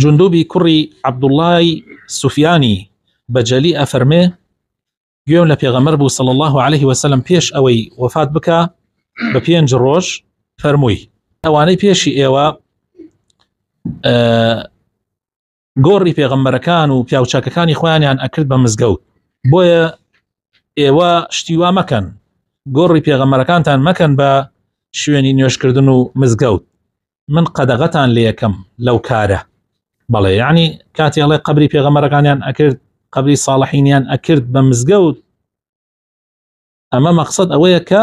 جندوبی کوڕی عەبدوڵڵای سوفیانی بەجەلی ئەفەرمێ گوێم لە پێغەمبەر بوو صلی الله عليه وسلم پێش ئەوەی وفات بکە بە 5 ڕۆژ فەرمووی ئەوانەی پێشی ئێوە گۆڕی پێغەمبەرەکان و پیاوچاکەکانی خۆیانیان ئەکرد بە مزگەوت، بۆیە ئێوە شتیوا مەکەن، گۆڕی پێغەمبەرەکانتان مەکەن بە شوێنی نوێشکردن و مزگەوت، من قەدەغەتان لێ یەکەم لەو کارە. بەڵێ یعنی کاتی ئەڵێ قەبری پێغەمبەرەکانیان ئەکرد، قەبری ساڵحینیان ئەکرد بە مزگەوت، ئەمە مەقسەد ئەوەیە کە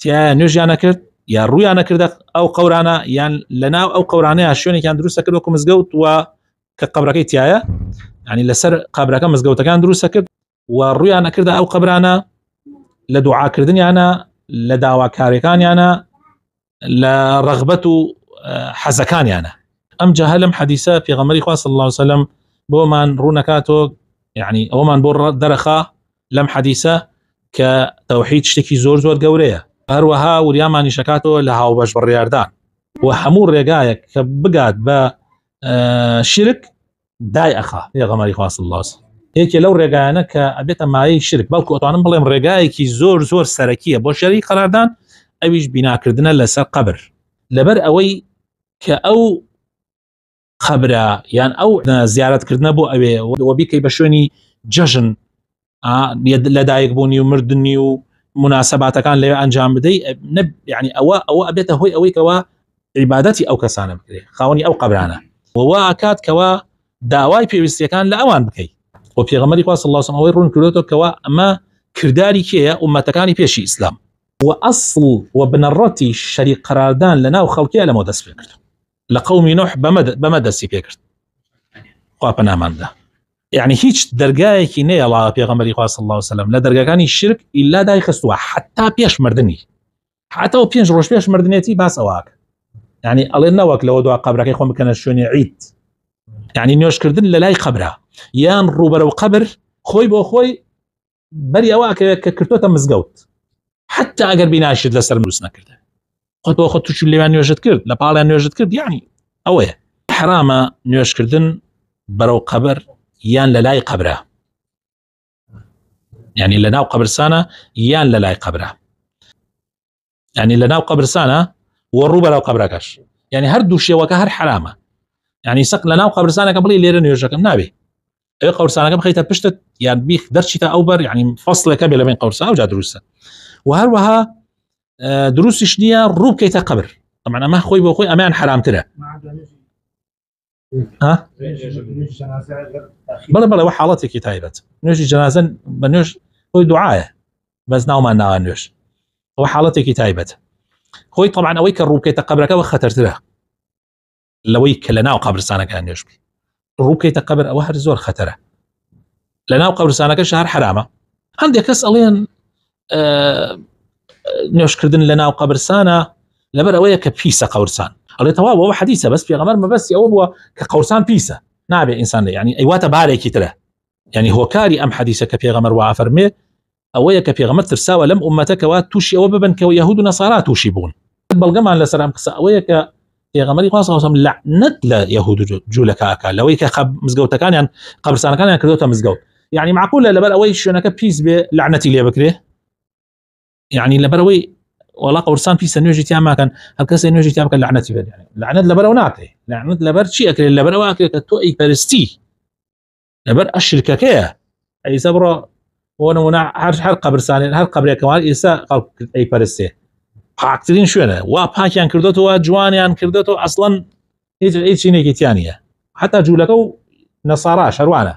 تیایە نوێژیان نەکرد یا ڕوویان نەکردە ئەو قەورانە، یان لەناو ئەو قەورانەیە شوێنێکیان دروستە کرد وەکو مزگەوت و کە قەبرەکەی تایە، ینی لەسەر قەبرەکە مزگەوتەکان دروستە کرد و ڕوویان نەکردە ئەو قەبرانە لە دوعاکردنیانە، لە داواکاریەکانیانە، لە ڕەغبەت و حەزەکانیانە. ئەم جاهە لەم حەدیسە پێغەمبەری خوا صلی الله عليه وسلم بۆمان ڕوو نەکاتەوە، یعنی ئەوەمان بۆ دەرەخا لەم حەدیسە کە تەوحید شتێکی زۆر زۆر گەورەیە، هەروەها وریامانی شکاتەوە لە هاوبەش بڕیاردان و هەموو ڕێگایەک کە بگات بە شرک دای ئەخا پێغەمبەری خوا صلی الله عليه وسلم. یەکێ لەو ڕێگایانە کە ئەبێتە مایەی شرک، بەڵکو ئەتوانم بڵێم ڕێگایەکی زۆر زۆر سەرەکیە بۆ شەریک قەراردان، ئەویش بیناکردنە لەسەر قەبر، لەبەر ئەوەی کە ئەو خەبرە یان ئەو زیارەتکردنە بۆ ئەوێ و بیکەی بە شوێنی جەژن لەدایک بوونی و مردنی و مناسباتەکان لەوێ ئەنجام بدەی، یعنی ئەوە ئەبێتە هۆی ئەوەی کەوا عیبادەتی ئەو کەسانە بکرێ، خاوەنی ئەو قەبرانە، وەوا ئاکات کەوا داوای پێویستیەکان لە ئەوان بکەیت. و پێغەمبەری خوا صلی الله عليه وسلم ئەوەی ڕوون کردوێتەوە کەوا ئەمە کردداری کێیە؟ ئومەتەکانی پێشی ئیسلام، و ئەسڵ و بنەڕەتی شەریک قەراردان لەناو خەڵکیە لەمەوە دەست پێ کرد، لە قەومی نوح بەمە دەستی پێ کرد، خوا پەناماندا. یعنی هیچ دەرگایەکی نەیەڵا پێغەمبەری خوا صلی الله عليه وسلم لە دەرگاکانی شرک ئیلا دای خستووە، حتا پێش مردنی، حتا و 5 ڕۆژ پێش مردنێتی باس ئەوواکە، یعنی ئەڵێ نەوەک لەوە دوا قەبرەکەی خۆم بکەنە شوێنی عید، یعنی نوێشکردن لە لای قەبرە یان ڕوبەرە و قەبر خۆی بۆ خۆی بەری ئەوە کە کردوتە مزگەوت، حتا ئەگەر بیناشت لەسەر دروست نەکردە، خۆ تووشی لێوان نوێژت کرد، لە پاڵیان نوێژت کرد، یعنی ئەوەیە حرامە نوێشکردن بەرەو قەبر یان لە لای قەبرە، یعنی لە ناو قەبرستانە یان لە لای قەبرە، یعنی لە ناو قەبرستانە و ڕوو بەرەو قەبرەکەش، یعنی هەردوو شێوەکە هەر حرامە. یعنی سەق لە ناو قەبرستانەکە بڵێ لێرە نوێژەکەم نابێ، ئەوێ قەبرستانەکە بخەیتە پشتت یان بیخ دەرچیتە ئەو بەر، یعنی فەصلەکە بێ لەبین قەبرستان ئەوجا دروستە، و هەروەها دروستیش نییە ڕوو بکەیتە قەبر، طبعا ئەمە خۆی بۆ خۆی ئەمان حرامترە. بەڵێ وە حاڵەتێکی تایبەت، نوێژی جەنازە بە نوێژ خۆی دوعایە، بەس ناومان ناوە نوێژ، ئەوە حاڵەتێکی تایبەت خۆی، طبعا ئەوەی کە ڕوو بکەیتە قەبرەکەەوە خەتەرترە لەوەی کە لە ناو قەبرستانەکان نوێژ بکەیت، ڕوو بکەیتە قەبر ئەوە هەر زۆر خەتەرە، لە ناو قەبرستانەکەش هەر حرامە. هەندێک کەس ئەڵێن نوێشکردن لە ناو قەبرستانە لەبەر ئەوەیە کە پیسە قەبرستان، ئەڵێ تەواو ئەوە حەدیثە، بەس پێغەمبەر مەبەستی ئەوە بووە کە قەبرستان پیسە نابێ ئینسان، یعنی ئەیواتە بارێکی ترە، یعنی هۆکاری ئەم حەدیثە کە پێغەمبەر وا فەرمێ ئەوەیە کە پێغەمبەر ترساوە لەم ئومەتەکەوە تووشی ئەوە ببن کە یەهود و نەسارا تووشی بوون. بەڵگەمان لەسەر ئەم قسە ئەوەیە کە پێغەمبەری خوا صلی الله عليه وسلم لعنت لە یەهود و جوولەکە ئاکا لەوەی کە مزگەوتەکانیان قەبرستانەکانیان کردوتە مزگەوت، یعنی معقولە لەبەر ئەوەی شوێنەکە پیس بێ لعنەتی لێ بکرێ، یعنی لەبەر ئەوەی وڵا قەبرستان پیسە نوێژی تیا ماکەن، هەر کەسێ نوێژی تیا بکەن لعنەتی بێت، یعنی لعنت لەبەر ئەو ناکرێ، لعنت لەبەر چی ئەکرێت؟ لەبەر ئەوە ئەکرێت کە تۆ ئەیپەرستی، لەبەر ئەشرکەکەیە، ئەیسا بڕۆ بۆ نمونە هەر قەبرستانێک هەر قەبرێکەوە ئێستا ئەیپەرستێ، پاکترین شوێنە، وا پاکیان کردوتەوە، جوانیان کردوتەوە، ئەسڵەن هیچ شتێکی تیا نییە، حتا جوولەکە و نەسارا شەروانە،